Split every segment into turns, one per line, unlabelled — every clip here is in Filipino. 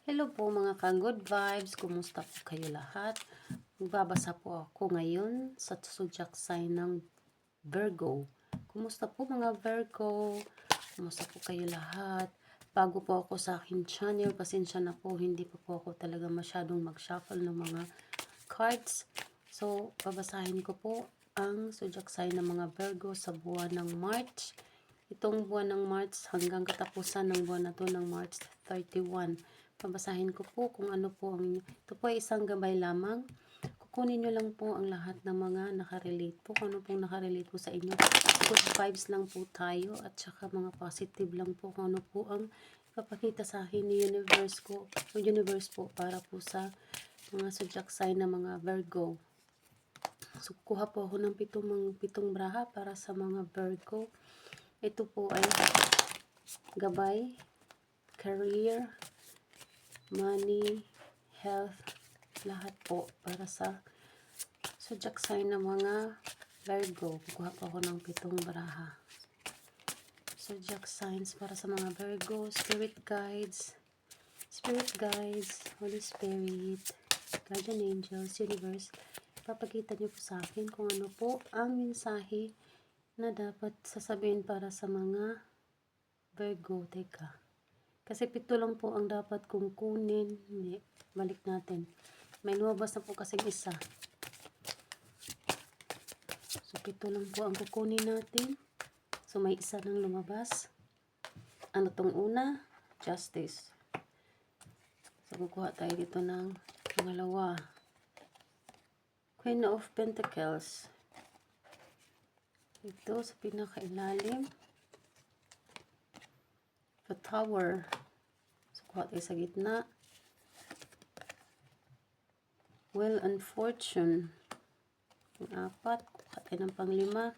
Hello po mga ka-good vibes, kumusta po kayo lahat? Magbabasa po ako ngayon sa zodiac sign ng Virgo. Kumusta po mga Virgo? Kumusta po kayo lahat? Bago po ako sa akin channel, pasensya na po, hindi po ako talaga masyadong mag-shuffle ng mga cards. So, babasahin ko po ang zodiac sign ng mga Virgo sa buwan ng March. Itong buwan ng March hanggang katapusan ng buwan na to ng March 31. Babasahin ko po kung ano po ang, ito po ay isang gabay lamang. Kukunin nyo lang po ang lahat ng mga nakarelate po, kung ano pong nakarelate po sa inyo. Good vibes lang po tayo at saka mga positive lang po kung ano po ang ipapakita sa akin ni universe ko, o universe po para po sa mga zodiac sign na mga Virgo. So, kuha po ako ng pitong braha para sa mga Virgo. Ito po ay gabay, career, money, health, lahat po para sa zodiac sign ng mga Virgo. Kukuha po ako ng pitong baraha. Zodiac signs para sa mga Virgo, spirit guides, Holy Spirit, guardian angels, universe. Papakita niyo po sa akin kung ano po ang mensahe na dapat sasabihin para sa mga Virgo. Teka. Kasi 7 lang po ang dapat kong kunin. Hindi. Balik natin. May lumabas na po kasing isa. So, 7 lang po ang kukunin natin. So, may isa nang lumabas. Ano tong una? Justice. So, kukuha tayo dito ng pangalawa. Queen of Pentacles. Ito sa pinakailalim. The Tower. So, kuha tayo sa gitna. Will and Fortune. Pang-4. Kuha tayo ng pang-5.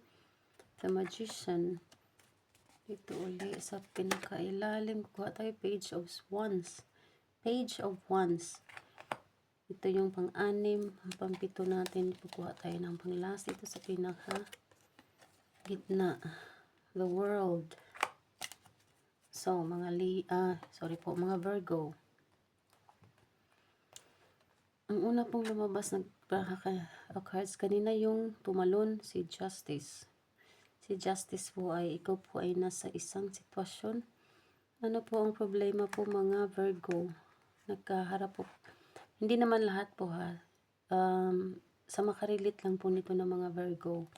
The Magician. Dito uli sa pinakailalim. Kuha tayo Page of Wands. Page of Wands. Ito yung pang-6. Ang pang-7 natin. Kukuha tayo ng pang-last. Ito sa pinaka gitna. The World. So, mga mga Virgo. Ang una pong lumabas ng cards kanina yung tumalon, si Justice. Si Justice po ay, ikaw po ay nasa isang sitwasyon. Ano po ang problema po mga Virgo? Nagkaharap po. Hindi naman lahat po ha. Sa makarelate lang po nito ng mga Virgo.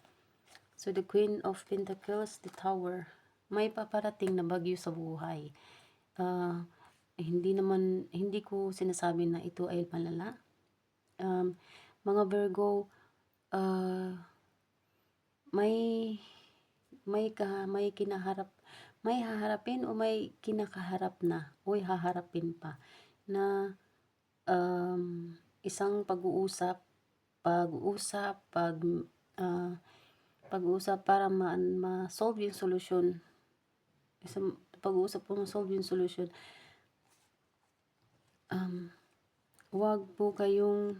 So, the Queen of Pentacles, the Tower. May paparating na bagyo sa buhay. Hindi ko sinasabi na ito ay malala. Mga Virgo, may haharapin o may kinakaharap na o haharapin pa na isang pag-uusap para ma-solve yung solusyon. Isang pag-uusap po ma-solve yung solusyon. Huwag po kayong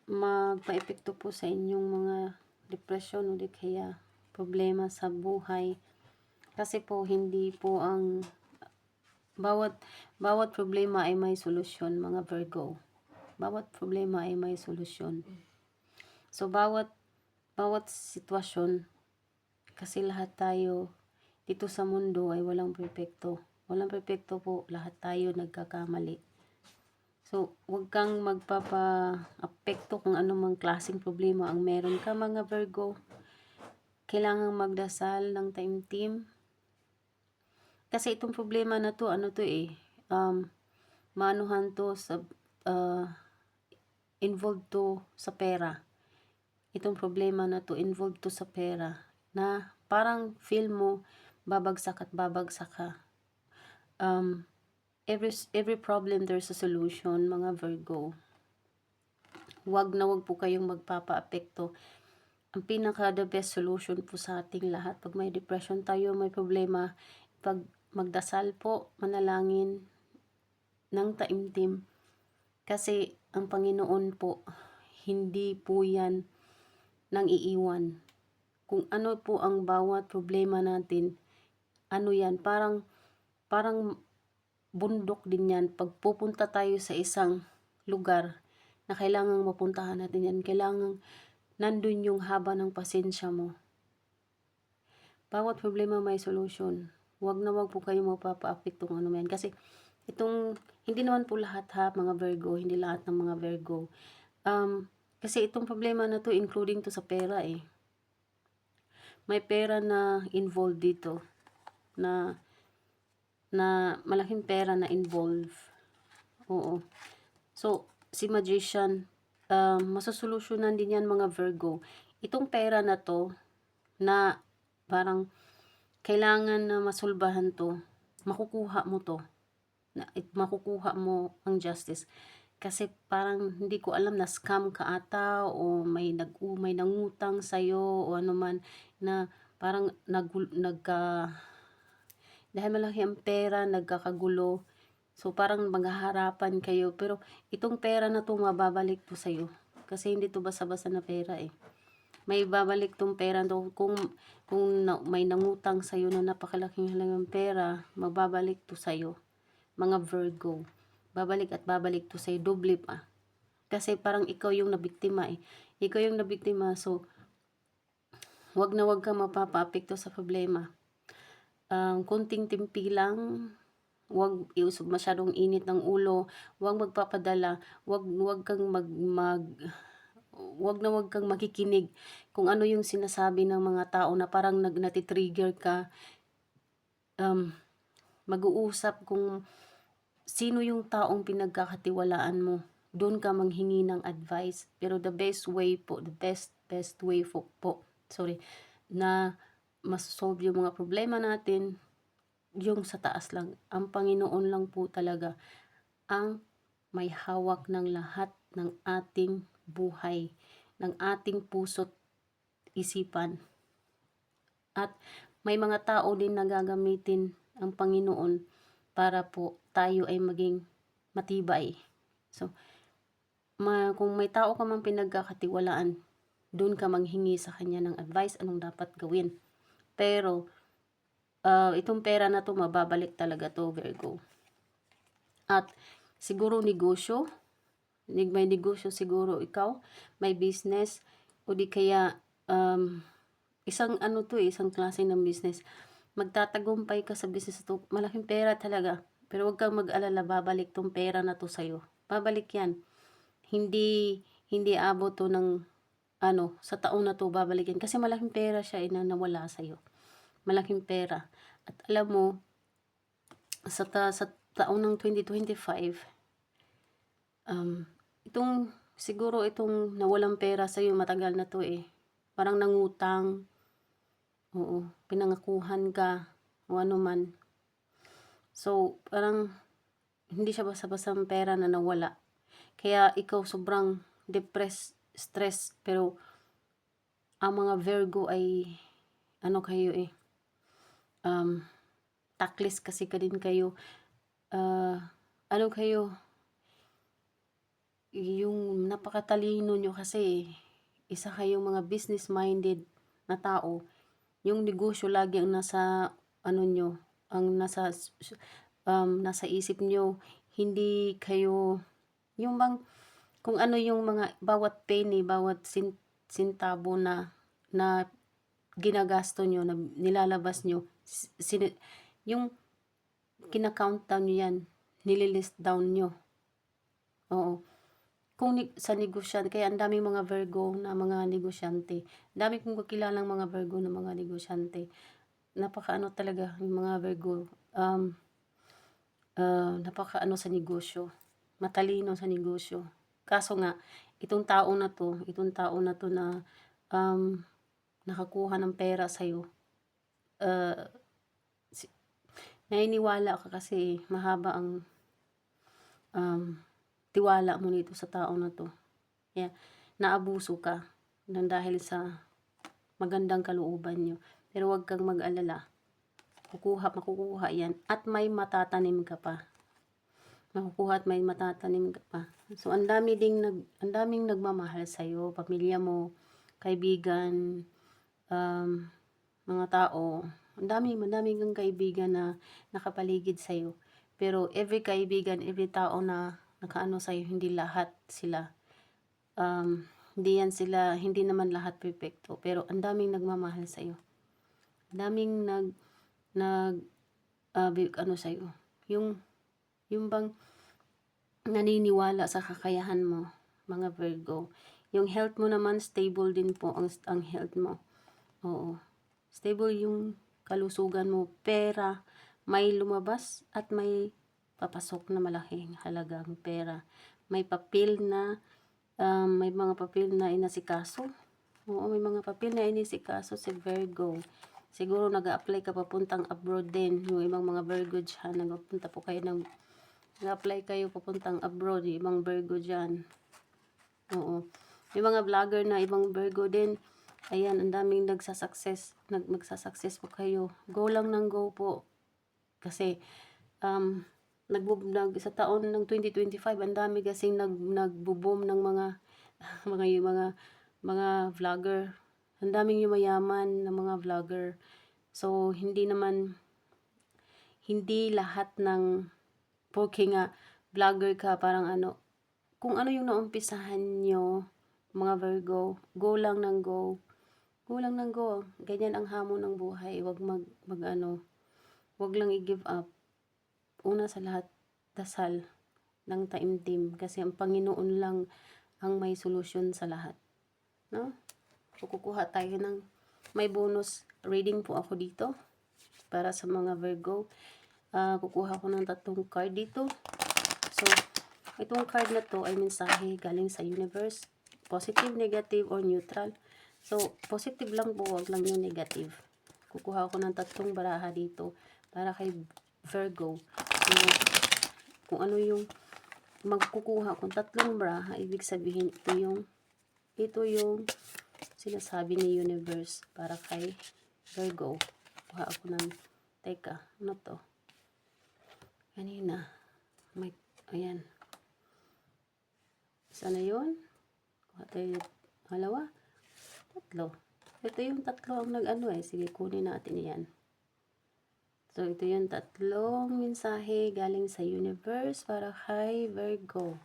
magpa-epekto po sa inyong mga depression o di kaya problema sa buhay. Kasi po hindi po ang bawat problema ay may solusyon mga Virgo. Bawat problema ay may solusyon. So bawat sitwasyon, kasi lahat tayo dito sa mundo ay walang perpekto. Walang perpekto po, lahat tayo nagkakamali. So, huwag kang magpapa-apekto kung anumang klaseng problema ang meron ka mga Virgo. Kailangang magdasal ng taimtim. Kasi itong problema na to, maanuhan to sa, involved to sa pera. Itong problema na to, involved to sa pera. Na parang feel mo, babagsak at babagsak ka. Every problem there's a solution mga Virgo. Wag po kayong magpapa-apekto. Ang pinaka the best solution po sa ating lahat, pag may depression tayo, may problema, pag magdasal po, manalangin ng taimtim. Kasi ang Panginoon po, hindi po yan nang iiwan. Kung ano po ang bawat problema natin, ano yan, parang bundok din yan. Pag pupunta tayo sa isang lugar na kailangang mapuntahan natin yan, kailangang nandun yung haba ng pasensya mo. Bawat problema may solusyon. Wag na wag po kayo mapapaapekto kung ano man. Kasi hindi naman po lahat ha, mga Virgo, hindi lahat ng mga Virgo. Kasi itong problema na to, including to sa pera eh. May pera na involved dito, na malaking pera na involved. Oo. So, si Magician, masosolusyonan din yan mga Virgo. Itong pera na to, na parang kailangan na masulbahan to, makukuha mo to. Makukuha mo ang justice. Kasi parang hindi ko alam na scam ka ata o may nangutang sa'yo o ano man na parang dahil malaki ang pera, nagkakagulo. So parang maghaharapan kayo. Pero itong pera na to mababalik to sa'yo. Kasi hindi to basta-basta na pera eh. May babalik tong pera to. Kung may nangutang sa'yo na napakalaking halagang pera, magbabalik to sa'yo. Mga Virgo. Babalik at babalik to sa'yo. Doble pa. Kasi parang ikaw yung nabiktima eh. Ikaw yung nabiktima. So, wag na wag kang mapapaapekto sa problema. Kunting timpi lang. Wag masyadong init ng ulo. Wag magpapadala. Wag kang wag na wag kang makikinig kung ano yung sinasabi ng mga tao na parang natitrigger ka. Mag-uusap kung sino yung taong pinagkakatiwalaan mo. Doon ka manghingi ng advice. Pero the best way po, the best way na masolve yung mga problema natin, yung sa taas lang. Ang Panginoon lang po talaga ang may hawak ng lahat ng ating buhay, ng ating puso't isipan. At may mga tao din na gagamitin ang Panginoon para po tayo ay maging matibay. So, kung may tao ka mang pinagkakatiwalaan, doon ka manghingi sa kanya ng advice anong dapat gawin. Pero, itong pera na to, mababalik talaga to, Virgo. At, siguro negosyo, may negosyo siguro ikaw, may business, o di kaya, isang isang klase ng business. Magtatagumpay ka sa business to, malaking pera talaga. Pero wag kang mag-alala, babalik tong pera na to sa'yo. Babalik yan. Hindi abot to ng, sa taon na to, babalik yan. Kasi malaking pera siya na nawala sa'yo. Malaking pera. At alam mo, sa taon ng 2025, siguro itong nawalang pera sa'yo, matagal na to eh. Parang nangutang, oo, pinangakuhan ka, o ano man. So, parang, hindi siya basta-basta ang pera na nawala. Kaya ikaw sobrang depressed, stress, pero, ang mga Virgo ay, kayo eh, taklis kasi ka din kayo, kayo, yung napakatalino nyo kasi, isa kayong mga business-minded na tao. Yung negosyo lagi ang nasa, nyo, ang nasa isip nyo, hindi kayo, yung bang, kung ano yung mga, bawat penny, bawat sintabo na ginagasto nyo, na nilalabas nyo, yung kinakount down nyo yan, nililist down nyo. Oo. Kung sa negosyante, kaya ang daming mga Virgo na mga negosyante. Dami kong kakilalang mga Virgo na mga negosyante. Talaga yung mga Virgo. Sa negosyo. Matalino sa negosyo. Kaso nga, itong tao na to na nakakuha ng pera sa'yo, naniniwala ka kasi mahaba ang tiwala mo nito sa tao na to. Kaya, naabuso ka dahil sa magandang kalooban nyo. Pero wag kang mag-alala. Makukuha yan. At may matatanim ka pa. Makukuha at may matatanim ka pa. So, ang daming nagmamahal sa'yo. Pamilya mo, kaibigan, mga tao. Madaming kang kaibigan na nakapaligid sa'yo. Pero every kaibigan, every tao na nakaano sa'yo, hindi lahat sila, hindi yan sila, hindi naman lahat perfecto. Pero ang daming nagmamahal sa'yo. Ang daming ano sa'yo. Yung bang naniniwala sa kakayahan mo, mga Virgo. Yung health mo naman, stable din po ang health mo. Oo. Stable yung kalusugan mo. Pera, may lumabas at may papasok na malaking halagang pera. May papel na, may mga papel na inasikaso. Oo, may mga papel na inisikaso si Virgo. Siguro nag-a-apply ka papuntang abroad din. Yung ibang mga Virgo dyan, nagpunta po kayo nag-apply kayo papuntang abroad. Yung ibang Virgo dyan. Oo. May mga vlogger na ibang Virgo din. Ayan, ang daming nagsasucess. Magsasucess po kayo. Go lang ng go po. Kasi, sa taon ng 2025, ang dami kasing nagbo-boom ng mga mga vlogger. Ang daming yumayaman ng mga vlogger. So, hindi lahat ng porque nga vlogger ka, parang ano, kung ano yung naumpisahan nyo, mga Virgo, go lang ng go. Go lang ng go. Ganyan ang hamon ng buhay. Wag wag lang i-give up. Una sa lahat, dasal ng taimtim. Kasi ang Panginoon lang ang may solusyon sa lahat. No? So, kukuha tayo ng may bonus reading po ako dito para sa mga Virgo. Kukuha ko ng 3 card dito. So, itong card na to ay mensahe galing sa universe. Positive, negative, or neutral. So, positive lang po, wag lang yung negative. Kukuha ko ng 3 baraha dito para kay Virgo. So, kung ano yung magkukuha kung 3 baraha, ibig sabihin ito yung sinasabi ni universe para kay Virgo. Kuha ako ng, teka, ano to? Kanina, ayan. Isa na yun. Kuha tayo, 2, 3. Ito yung 3 ang nag-ano Sige, kunin natin yan. So, ito yung 3 mensahe galing sa universe para kay Virgo.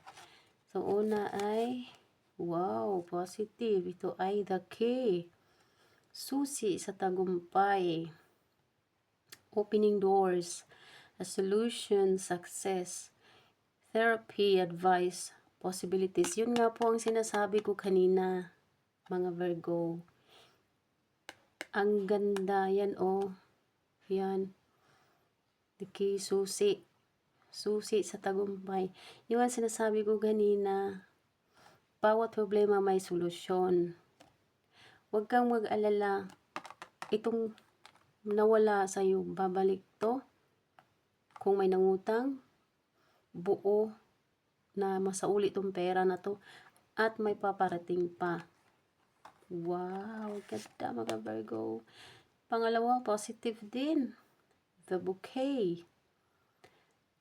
So, una ay, wow, positive. Ito ay the key. Susi sa tagumpay. Opening doors. A solution, success. Therapy, advice, possibilities. Yun nga po ang sinasabi ko kanina, mga Virgo. Ang ganda. Yan, Yan. The key, susi. Susi sa tagumpay. Yung ang sinasabi ko kanina, bawat problema may solusyon. Huwag kang mag-alala. Itong nawala sa'yo, babalik to. Kung may nangutang, buo na masauli tong pera na to. At may paparating pa. Wow, ganda mga Virgo. Pangalawa, positive din. The bouquet.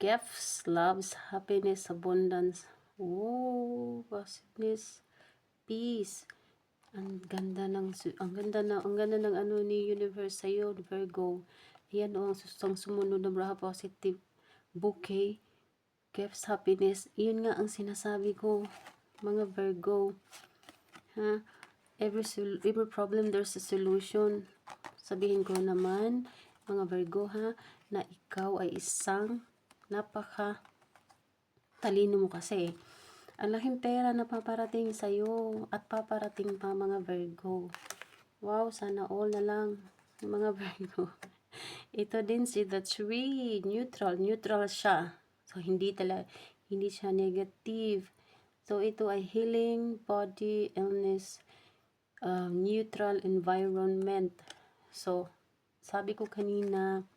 Gifts, loves, happiness, abundance. Oh, positiveness, peace. Ang ganda ng ano ni universe sa iyo, Virgo. Ayan ang sumunod na braha, positive. Bouquet, gifts, happiness. Yun nga ang sinasabi ko, mga Virgo. Ha? Every problem there's a solution. Sabihin ko naman, mga Virgo na ikaw ay isang napaka talino mo kasi. Ang laking pera na paparating sa'yo at paparating pa, mga Virgo. Wow, sana all na lang, mga Virgo. Ito din si the 3, neutral siya. So, hindi siya negative. So, ito ay healing, body, illness, neutral environment. So, sabi ko kanina,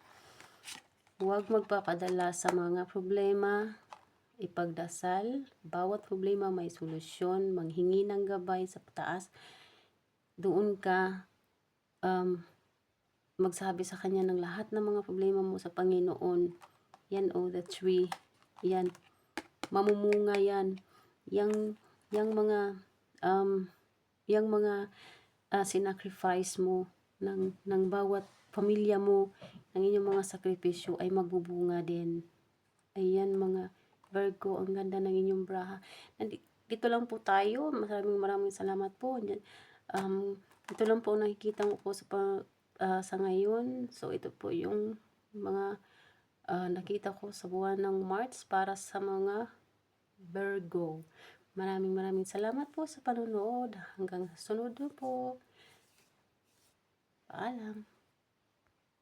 huwag magpapadala sa mga problema, ipagdasal. Bawat problema may solusyon. Manghingi ng gabay sa taas. Doon ka magsabi sa kanya ng lahat ng mga problema mo sa Panginoon. Yan the 3. Yan. Mamumunga yan. Yang mga sinacrifice mo ng bawat pamilya mo, ng inyong mga sakripisyo ay magbubunga din. Ayan mga Virgo, ang ganda ng inyong braha. Dito lang po tayo. Maraming salamat po. Ito lang po nakikita ko po sa ngayon. So ito po yung mga nakita ko sa buwan ng March para sa mga Virgo. Maraming salamat po sa panonood. Hanggang sa sunod po. Paalam.